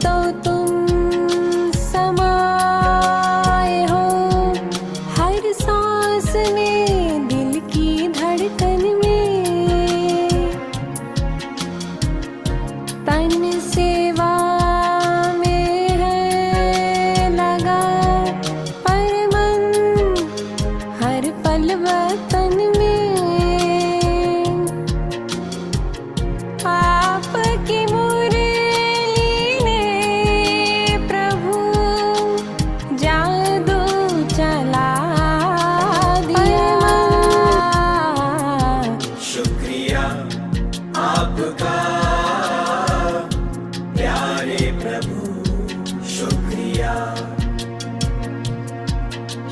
तो तुम समाए हो हर सांस में, दिल की धड़कन में। तन सेवा में है लगा, पर मन हर पल वतन में। आपकी मुरली ने प्रभु जादू चला दिया। शुक्रिया आपका प्यारे प्रभु, शुक्रिया।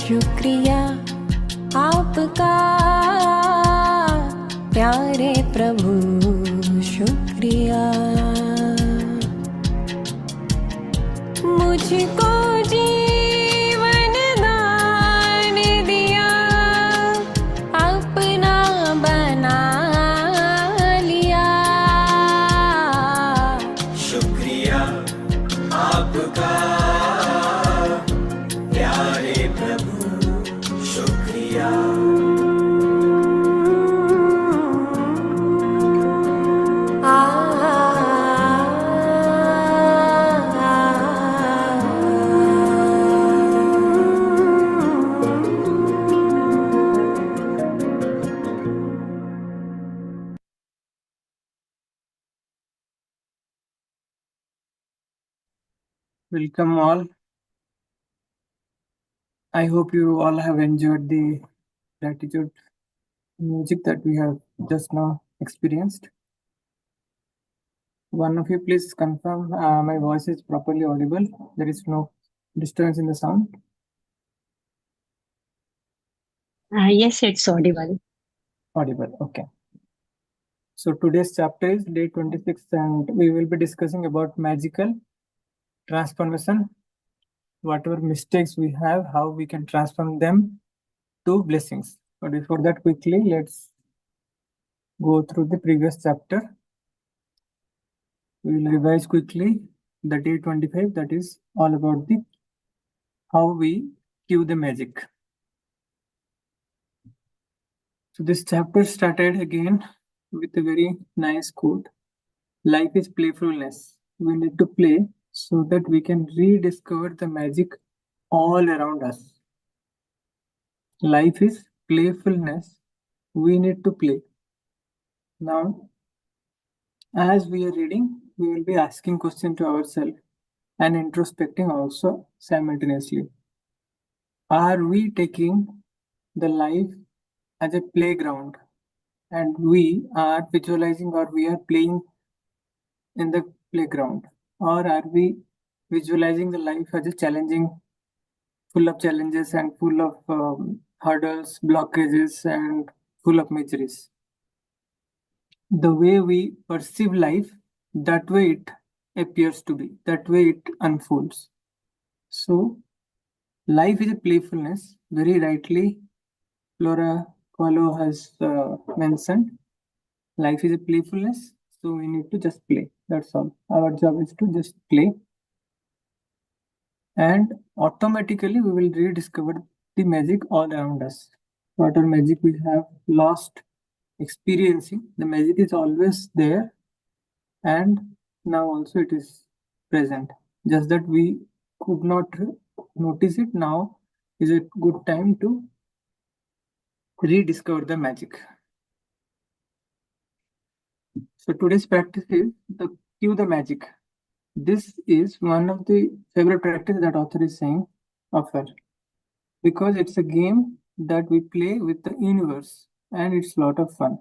शुक्रिया आपका प्यारे प्रभु, शुक्रिया। मुझको जीवन दान दिया, अपना बना लिया। शुक्रिया आपका प्यारे प्रभु, शुक्रिया। Welcome all. I hope you all have enjoyed the gratitude music that we have just now experienced. One of you please confirm my voice is properly audible. There is no disturbance in the sound. Yes, it's audible. Audible, okay. So today's chapter is day 26 and we will be discussing about magical transformation. Whatever mistakes we have, how we can transform them to blessings. But before that, quickly, let's go through the previous chapter. We will revise quickly the day 25, that is all about the how we cue the magic. So this chapter started again with a very nice quote. Life is playfulness. We need to play so that we can rediscover the magic all around us. Life is playfulness. We need to play. Now, as we are reading, we will be asking questions to ourselves and introspecting also simultaneously. Are we taking the life as a playground and we are visualizing or we are playing in the playground, or are we visualizing the life as a challenging, full of challenges and full of hurdles, blockages and full of miseries? The way we perceive life, that way it appears to be, that way it unfolds. So life is a playfulness, very rightly Laura Coelho has mentioned. Life is a playfulness, so we need to just play. That's all. Our job is to just play. And automatically we will rediscover the magic all around us. Whatever magic we have lost experiencing, the magic is always there, and now also it is present. Just that we could not notice it. Now is a good time to rediscover the magic. So today's practice is the cue the magic. This is one of the favorite practice that author is saying offer, because it's a game that we play with the universe and it's a lot of fun.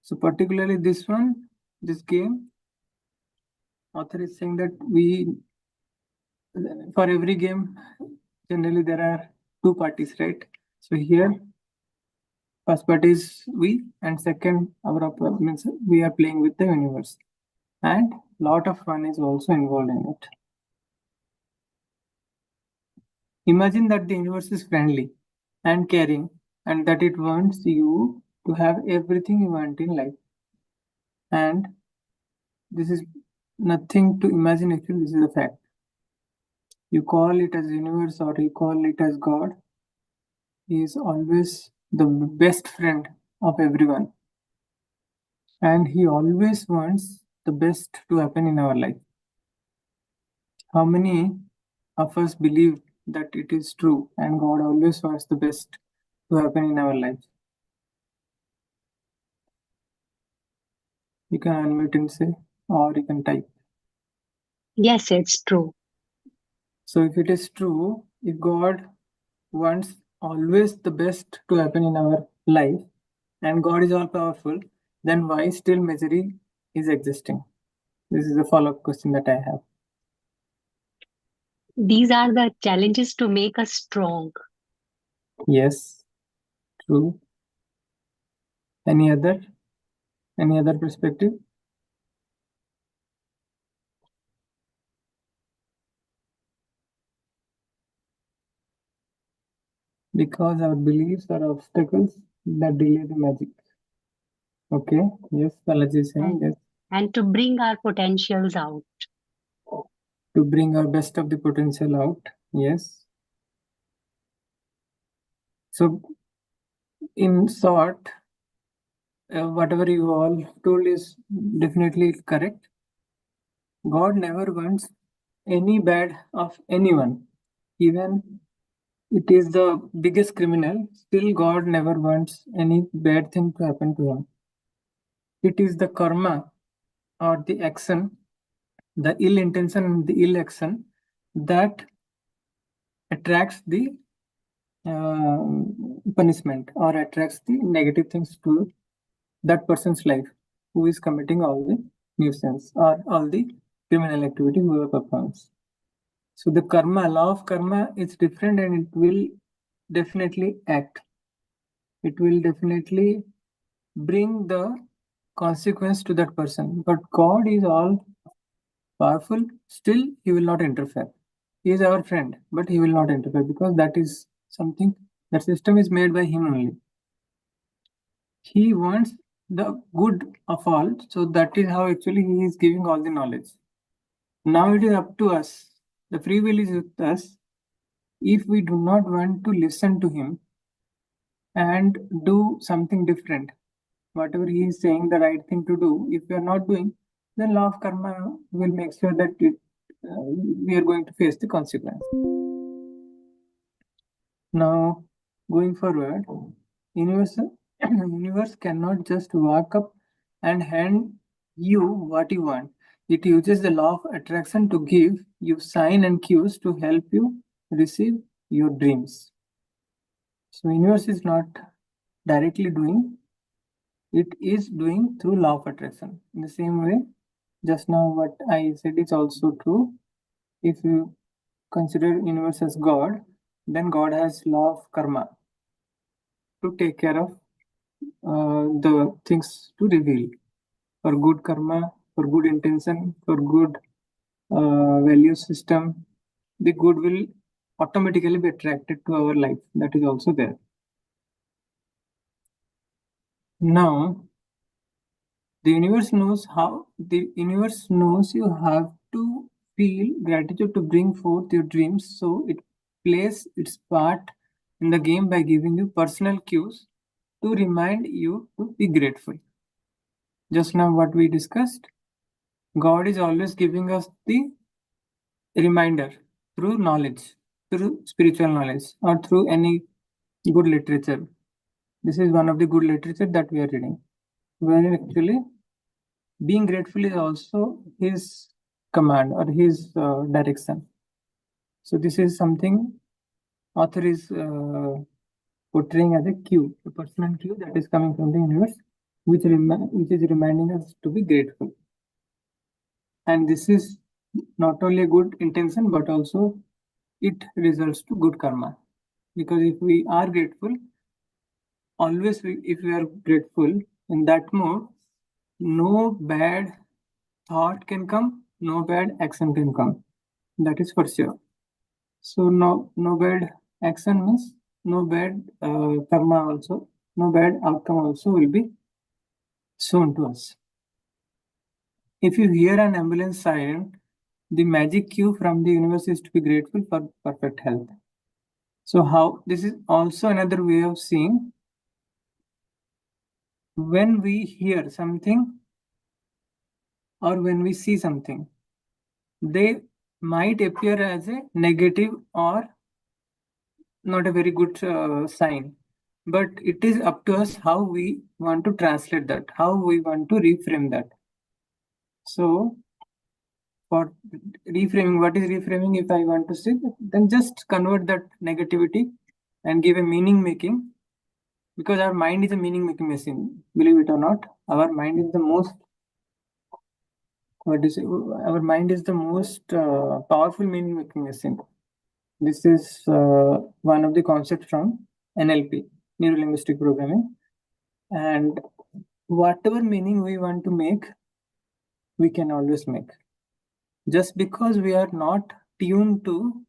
So particularly this game, author is saying that for every game, generally there are two parties, right? So here, first party is we, and second, means we are playing with the universe. And lot of fun is also involved in it. Imagine that the universe is friendly and caring, and that it wants you to have everything you want in life. And this is nothing to imagine. Actually, this is a fact. You call it as universe or you call it as God. He is always the best friend of everyone, and he always wants the best to happen in our life. How many of us believe that it is true and God always wants the best to happen in our life? You can unmute and say, or you can type. Yes, it's true. So if it is true, if God wants always the best to happen in our life and God is all powerful, then why still misery is existing? This is a follow-up question that I have. These are the challenges to make us strong. Yes, true. Any other perspective? Because our beliefs are obstacles that delay the magic. Okay, yes, Balaji is saying and, yes. and to bring our potentials out. To bring our best of the potential out. Yes. So, in short, whatever you all told is definitely correct. God never wants any bad of anyone. Even it is the biggest criminal, still God never wants any bad thing to happen to him. It is the karma or the action, the ill intention and the ill action that attracts the punishment or attracts the negative things to that person's life who is committing all the nuisance or all the criminal activity whoever performs. So the karma, law of karma is different and it will definitely act. It will definitely bring the consequence to that person. But God is all powerful, still he will not interfere. He is our friend, but he will not interfere because that is something, that system is made by him only. He wants the good of all, so that is how actually he is giving all the knowledge. Now it is up to us. The free will is with us. If we do not want to listen to him and do something different, whatever he is saying the right thing to do, if we are not doing, then law of karma will make sure that we are going to face the consequence. Now, going forward, universe cannot just walk up and hand you what you want. It uses the law of attraction to give you sign and cues to help you receive your dreams. So universe is not directly doing, it is doing through law of attraction. In the same way, just now what I said is also true. If you consider universe as God, then God has law of karma to take care of the things to reveal for good karma, for good intention, for good value system. The good will automatically be attracted to our life. That is also there. Now, the universe knows you have to feel gratitude to bring forth your dreams, so it plays its part in the game by giving you personal cues to remind you to be grateful. Just now, what we discussed, God is always giving us the reminder through knowledge, through spiritual knowledge, or through any good literature. This is one of the good literature that we are reading, where actually being grateful is also his command or his direction. So this is something author is portraying as a cue, a personal cue that is coming from the universe, which is reminding us to be grateful. And this is not only a good intention, but also it results to good karma. Because if we are grateful, if we are grateful in that mode, no bad thought can come, no bad action can come. That is for sure. So no bad action means no bad karma also, no bad outcome also will be shown to us. if you hear an ambulance siren, the magic cue from the universe is to be grateful for perfect health. So how this is also another way of seeing when we hear something or when we see something, they might appear as a negative or not a very good sign. But it is up to us how we want to translate that, how we want to reframe that. So for reframing, what is reframing? If I want to say, then just convert that negativity and give a meaning making, because our mind is a meaning making machine. Believe it or not, our mind is the most our mind is the most powerful meaning making machine. This is one of the concepts from NLP, neuro linguistic programming. And whatever meaning we want to make, we can always make. Just because we are not tuned to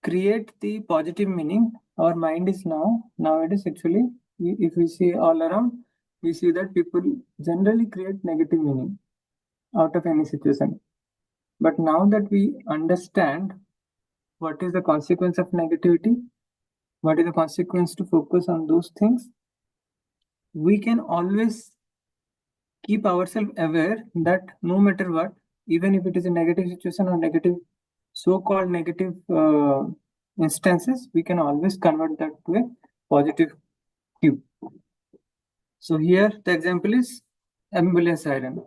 create the positive meaning, our mind is nowadays actually, if we see all around, we see that people generally create negative meaning out of any situation. But now that we understand what is the consequence of negativity, what is the consequence to focus on those things, we can always keep ourselves aware that no matter what, even if it is a negative situation or negative, so-called negative instances, we can always convert that to a positive cue. So here the example is ambulance siren.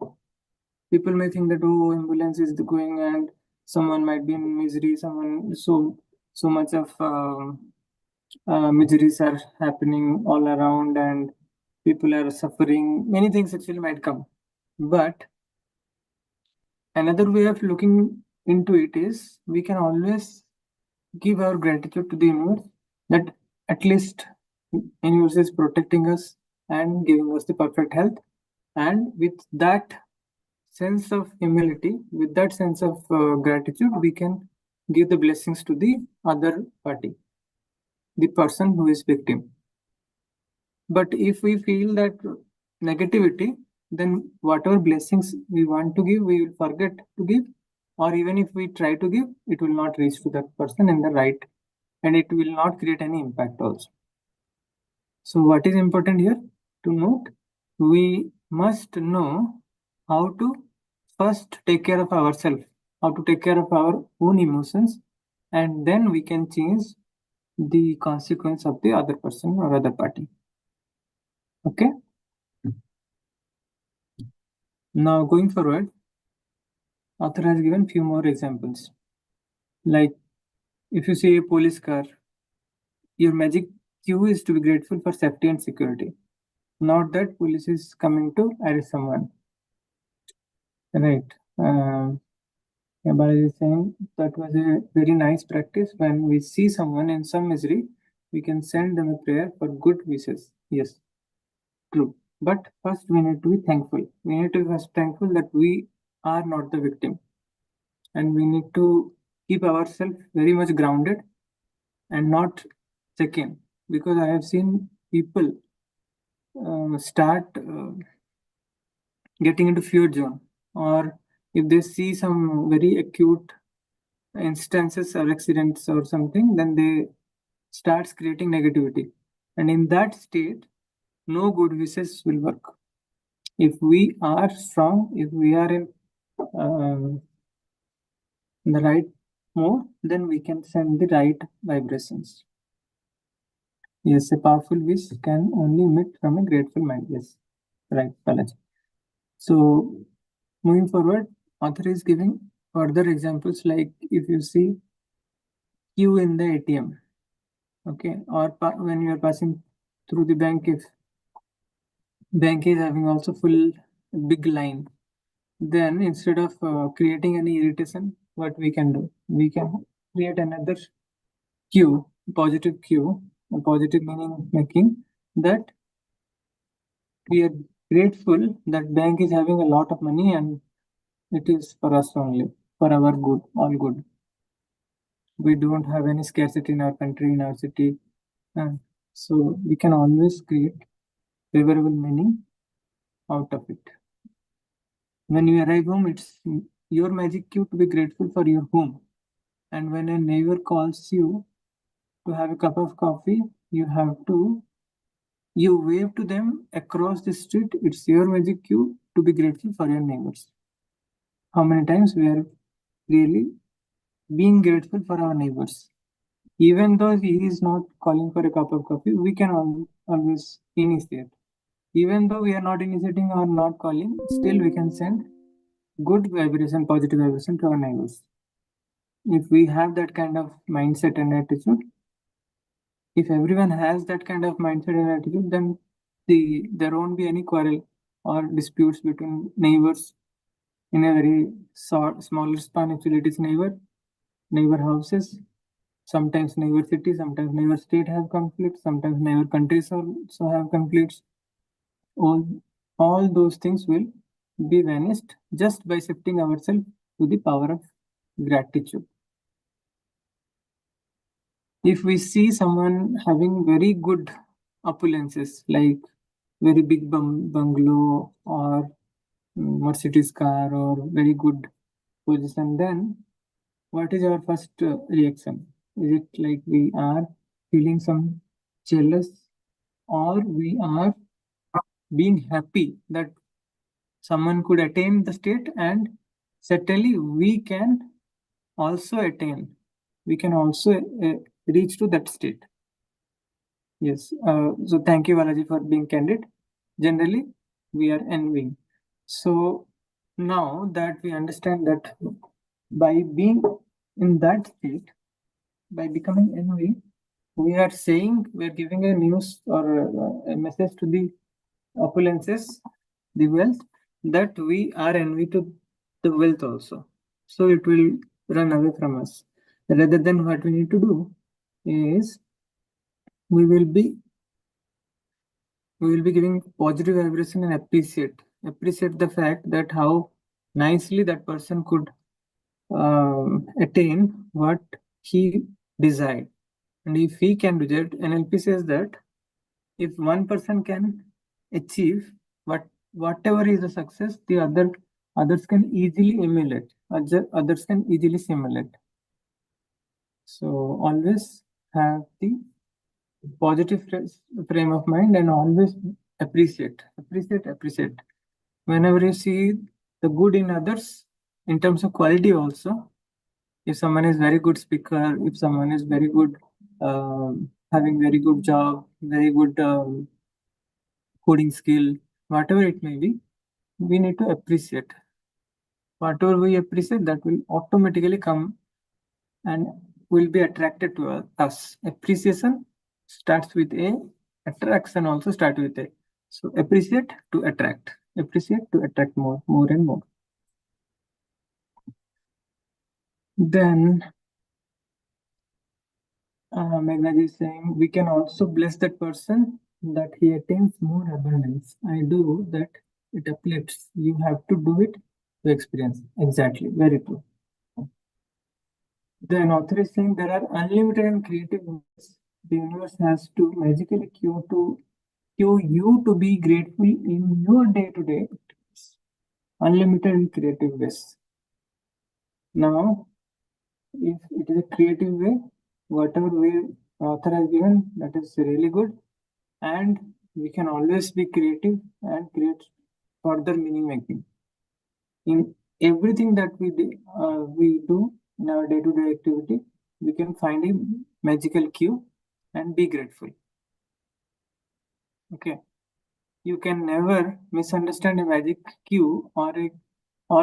People may think that, oh, ambulance is going and someone might be in misery, someone so much of miseries are happening all around and people are suffering. Many things actually might come. But another way of looking into it is we can always give our gratitude to the universe that at least universe is protecting us and giving us the perfect health. And with that sense of humility, with that sense of gratitude, we can give the blessings to the other party, the person who is victim. But if we feel that negativity, then whatever blessings we want to give, we will forget to give, or even if we try to give, it will not reach to that person in the right, and it will not create any impact also. So what is important here to note? We must know how to first take care of ourselves, how to take care of our own emotions, and then we can change the consequence of the other person or other party. Okay. Now going forward, author has given few more examples. Like if you see a police car, your magic cue is to be grateful for safety and security, not that police is coming to arrest someone. Right. Balaji is saying that was a very nice practice. When we see someone in some misery, we can send them a prayer for good wishes. Yes, true. But first, we need to be thankful. We need to be first thankful that we are not the victim. And we need to keep ourselves very much grounded and not check in. Because I have seen people start getting into fear zone, or if they see some very acute instances or accidents or something, then they starts creating negativity, and in that state no good wishes will work. If we are strong, if we are in the right mode, then we can send the right vibrations. Yes, a powerful wish can only emit from a grateful mind. Yes, right, Balaji. So moving forward, author is giving further examples, like if you see queue in the ATM, okay, or when you are passing through the bank, if bank is having also full big line, then instead of creating any irritation, what we can do, we can create another cue, positive cue, a positive meaning making, that we are grateful that bank is having a lot of money and it is for us only, for our good, all good. We don't have any scarcity in our country, in our city. So we can always create favorable meaning out of it. When you arrive home, it's your magic cue to be grateful for your home. And when a neighbor calls you to have a cup of coffee, you wave to them across the street. It's your magic cue to be grateful for your neighbors. How many times we are really being grateful for our neighbors? Even though he is not calling for a cup of coffee, we can always initiate. Even though we are not initiating or not calling, still we can send good vibration, positive vibration to our neighbors. If we have that kind of mindset and attitude, if everyone has that kind of mindset and attitude, then there won't be any quarrel or disputes between neighbors in a very smaller span. Actually, it is neighbor houses, sometimes neighbor cities, sometimes neighbor state have conflicts, sometimes neighbor countries also have conflicts. All those things will be vanished just by shifting ourselves to the power of gratitude. If we see someone having very good opulences, like very big bungalow or Mercedes car or very good position, then what is our first reaction? Is it like we are feeling some jealous, or we are being happy that someone could attain the state, and certainly we can also attain, we can also reach to that state? Yes. So thank you, Balaji, for being candid. Generally, we are envying. So now that we understand that by being in that state, by becoming envy, we are saying, we are giving a news or a message to the opulences, the wealth, that we are envy to the wealth also. So it will run away from us. Rather than, what we need to do is we will be giving positive vibration and appreciate the fact that how nicely that person could attain what he desired. And if he can do that, NLP says that if one person can achieve whatever is the success, the others can easily emulate, others can easily simulate. So always have the positive frame of mind and always appreciate. Whenever you see the good in others, in terms of quality also, if someone is very good speaker, if someone is very good, having very good job, very good coding skill, whatever it may be, we need to appreciate. Whatever we appreciate, that will automatically come and will be attracted to us. Appreciation starts with A, attraction also starts with A. So appreciate to attract more and more. Then Meghnad is saying, we can also bless that person that he attains more abundance. I do that, it uplifts. You have to do it to experience. Exactly, very true. Then author is saying there are unlimited and creative ways the universe has to magically cue you to be grateful in your day-to-day. Unlimited and creative ways. Now, if it is a creative way, whatever way author has given, that is really good. And we can always be creative and create further meaning making. In everything that we do in our day-to-day activity, we can find a magical cue and be grateful. Okay. You can never misunderstand a magic cue or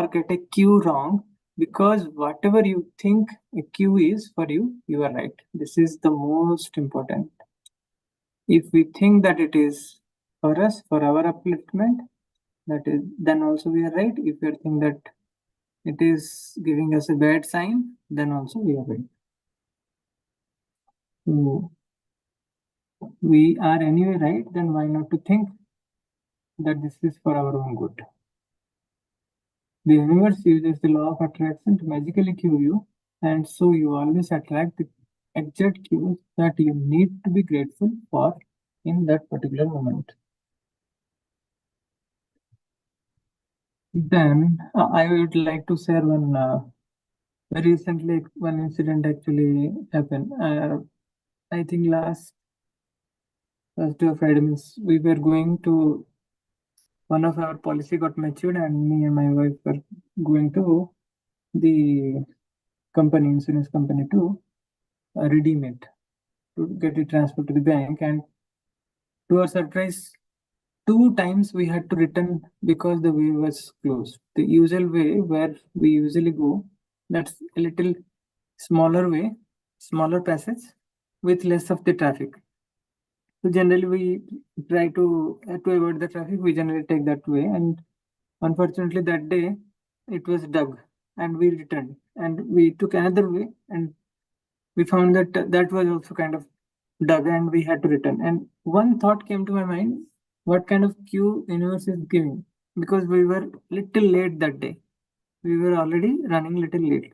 get a cue wrong, because whatever you think a cue is for you, you are right. This is the most important. If we think that it is for us, for our upliftment, then also we are right. If you think that it is giving us a bad sign, then also we are right. So we are anyway right, then why not to think that this is for our own good? The universe uses the law of attraction to magically cue you, and so you always attract the exact cues that you need to be grateful for in that particular moment. Then I would like to share recently one incident actually happened. I think last Thursday or Friday means we were going to one of our policy got matured, and me and my wife were going to the company, insurance company, to redeem it, to get it transferred to the bank. And to our surprise, two times we had to return because the way was closed. The usual way where we usually go, that's a little smaller way, smaller passage with less of the traffic. So generally we try to avoid the traffic. We generally take that way, and unfortunately that day it was dug, and we returned, and we took another way, and we found that that was also kind of dug, and we had to return. And one thought came to my mind: what kind of queue universe is giving? Because we were little late that day. We were already running little late.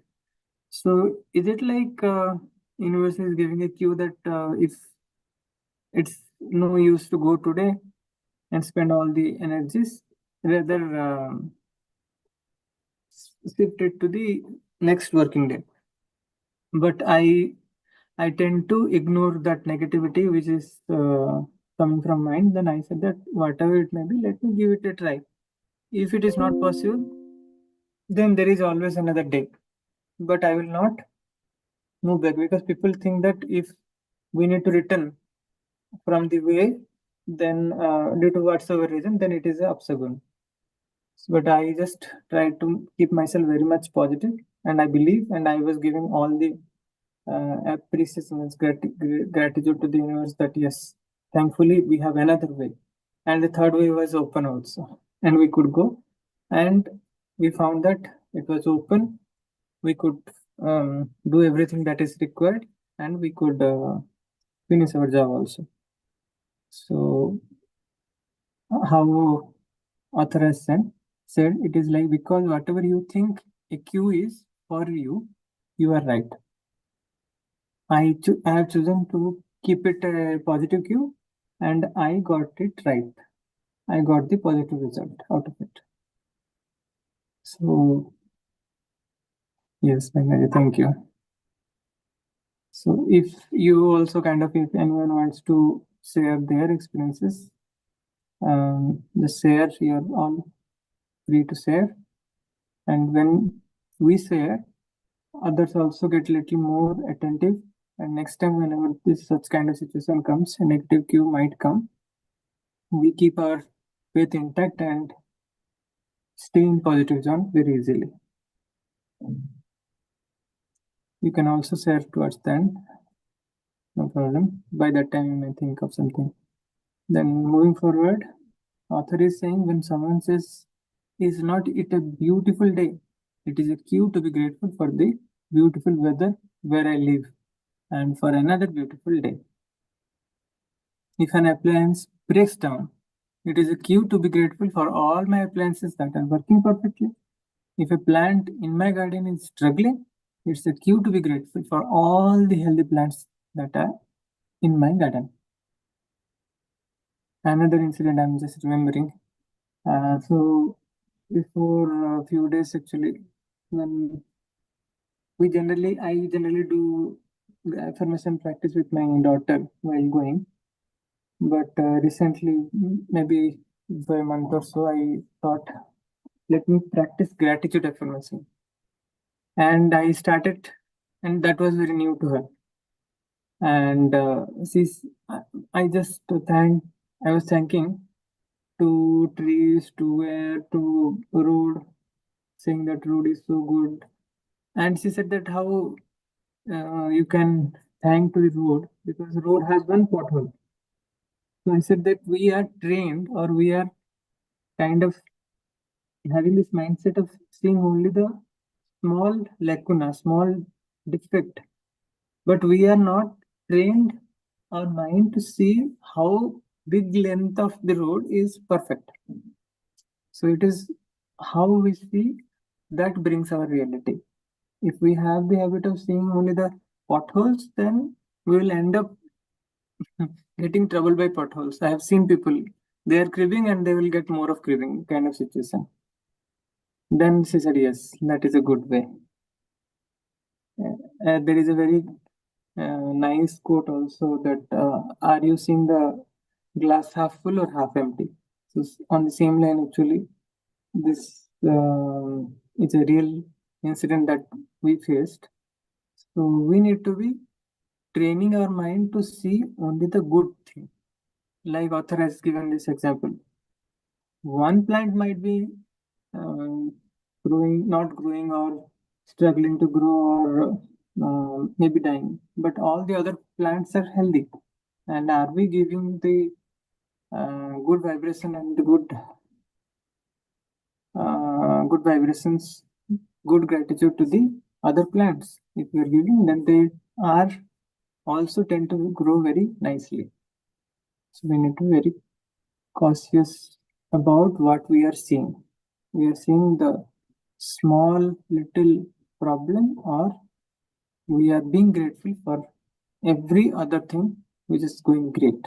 So is it like universe is giving a cue that if it's no use to go today and spend all the energies, rather shift it to the next working day? But I tend to ignore that negativity which is coming from mind. Then I said that whatever it may be, let me give it a try. If it is not possible, then there is always another day. But I will not move back, because people think that if we need to return from the way, then due to whatsoever reason, then it is a upsagun. But I just try to keep myself very much positive, and I believe, and I was giving all the appreciation and gratitude to the universe that yes, thankfully we have another way, and the third way was open also, and we could go, and we found that it was open. We could do everything that is required, and we could finish our job also. So how author has said, it is like, because whatever you think a cue is for you, you are right. I have chosen to keep it a positive cue, and I got it right. I got the positive result out of it. So yes, Meghnadi, thank you. So if you also if anyone wants to share their experiences, just share. You're all free to share. And when we share, others also get a little more attentive. And next time, whenever this such kind of situation comes, a negative cue might come, we keep our faith intact and stay in positive zone very easily. You can also share towards the end, no problem. By that time, you may think of something. Then moving forward, author is saying, when someone says, "Is not it a beautiful day?" It is a cue to be grateful for the beautiful weather where I live, and for another beautiful day. If an appliance breaks down, it is a cue to be grateful for all my appliances that are working perfectly. If a plant in my garden is struggling, it's a cue to be grateful for all the healthy plants that are in my garden. Another incident I'm just remembering. So before a few days, actually, when I generally do the affirmation practice with my daughter while going. But recently, maybe for a month or so, I thought, let me practice gratitude affirmation. And I started, and that was very new to her. And I just I was thanking to trees, to air, to road, saying that road is so good. And she said that how you can thank to the road, because the road has one pothole. So I said that we are trained, or we are kind of having this mindset of seeing only the small lacuna, small defect, but we are not trained our mind to see how big length of the road is perfect. So it is how we see that brings our reality. If we have the habit of seeing only the potholes, then we will end up getting trouble by potholes. I have seen people, they are cribbing and they will get more of cribbing kind of situation. Then she said, yes, that is a good way. There is a very nice quote also that are you seeing the glass half full or half empty? So on the same line, actually, this is a real incident that we faced. So we need to be training our mind to see only the good thing. Like author has given this example. One plant might be not growing or struggling to grow or maybe dying, but all the other plants are healthy. And are we giving the good vibration and the good vibrations, good gratitude to the other plants? If we are giving, then they are also tend to grow very nicely. So we need to be very cautious about what we are seeing. We are seeing the small little problem, or we are being grateful for every other thing which is going great.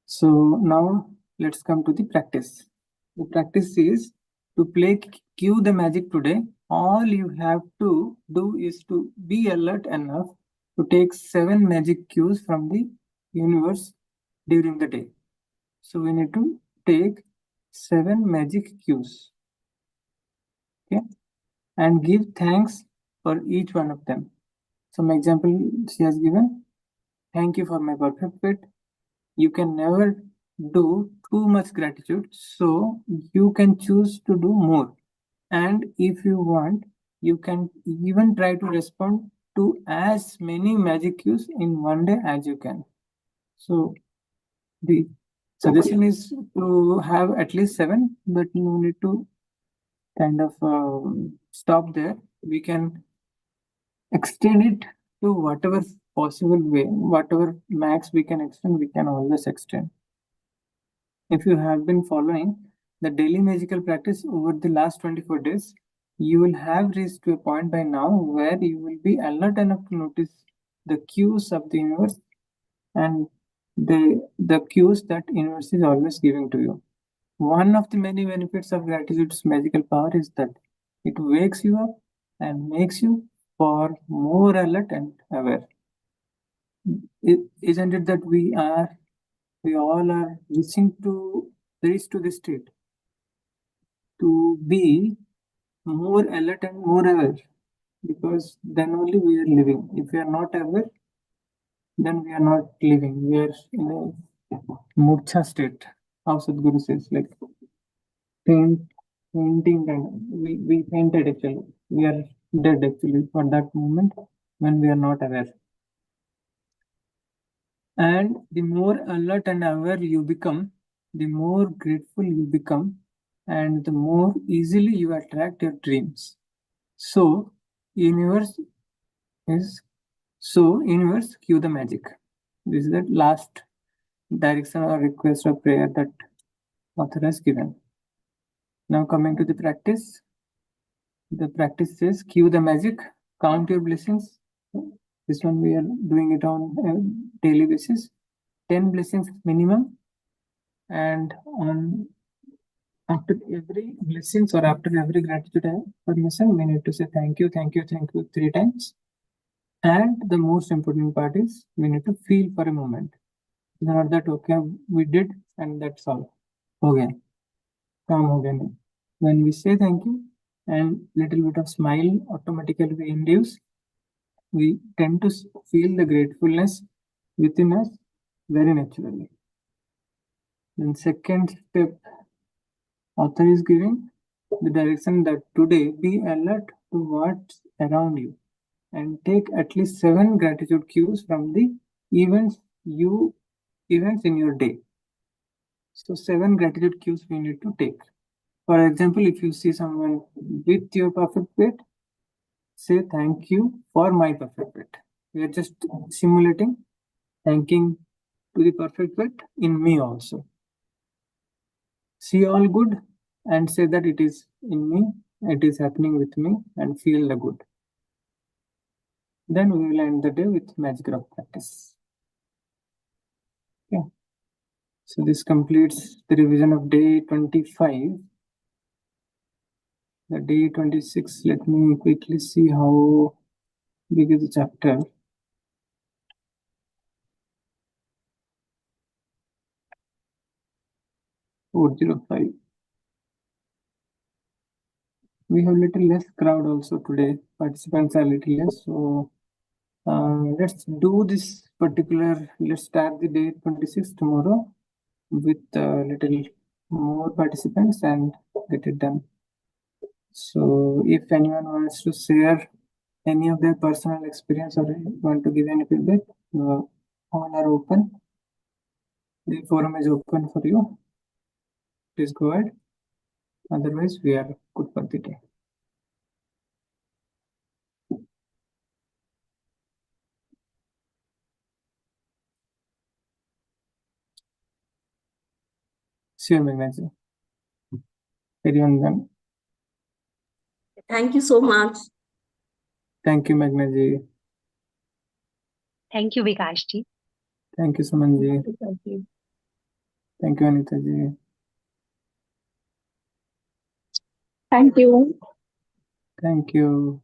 So now let's come to the practice. The practice is to play Cue the Magic today. All you have to do is to be alert enough to take 7 magic cues from the universe during the day. So we need to take 7 magic cues. Okay, and give thanks for each one of them. Some example she has given. Thank you for my perfect fit. You can never do too much gratitude, so you can choose to do more. And if you want, you can even try to respond to as many magic cues in one day as you can. So the suggestion is to have at least 7, but you need to kind of stop there. We can extend it to whatever possible way, whatever max we can extend, we can always extend. If you have been following the daily magical practice over the last 24 days, you will have reached to a point by now where you will be alert enough to notice the cues of the universe and the cues that universe is always giving to you. One of the many benefits of gratitude's magical power is that it wakes you up and makes you far more alert and aware. Isn't it that we all are wishing to reach to this state, to be more alert and more aware, because then only we are living. If we are not aware, then we are not living. We are in a murcha state. How Sadhguru says, like fainting, and we fainted actually. We are dead actually for that moment when we are not aware. And the more alert and aware you become, the more grateful you become, and the more easily you attract your dreams. So, universe cue the magic. This is the last direction or request or prayer that author has given. Now coming to the practice. The practice says cue the magic, count your blessings. This one we are doing it on a daily basis. 10 blessings minimum, and on after every blessings or after every gratitude affirmation, we need to say thank you, thank you, thank you 3 times. And the most important part is we need to feel for a moment. Not that okay, we did and that's all. Okay, calm ho gaya. When we say thank you and little bit of smile automatically we induce, we tend to feel the gratefulness within us very naturally. Then second step, author is giving the direction that today be alert to what's around you and take at least 7 gratitude cues from the events in your day. So 7 gratitude cues we need to take. For example, if you see someone with your perfect weight, say thank you for my perfect weight. We are just simulating thanking to the perfect weight in me also. See all good and say that it is in me, it is happening with me, and feel the good. Then we will end the day with magic rock practice. Okay. So this completes the revision of day 25. the day 26. Let me quickly see how big is the chapter. (405). We have little less crowd also today. Participants are little less, so let's do this particular. Let's start the day 26 tomorrow with little more participants and get it done. So, if anyone wants to share any of their personal experience or want to give any feedback, all are open. The forum is open for you. Please go ahead. Otherwise, we are good for the day. Sure, Megnaji. Carry on then. Thank you so much. Thank you, Megnaji. Thank you, Vikashji. Thank you, Sumanji. Thank you. Thank you, Anitaji. Thank you. Thank you.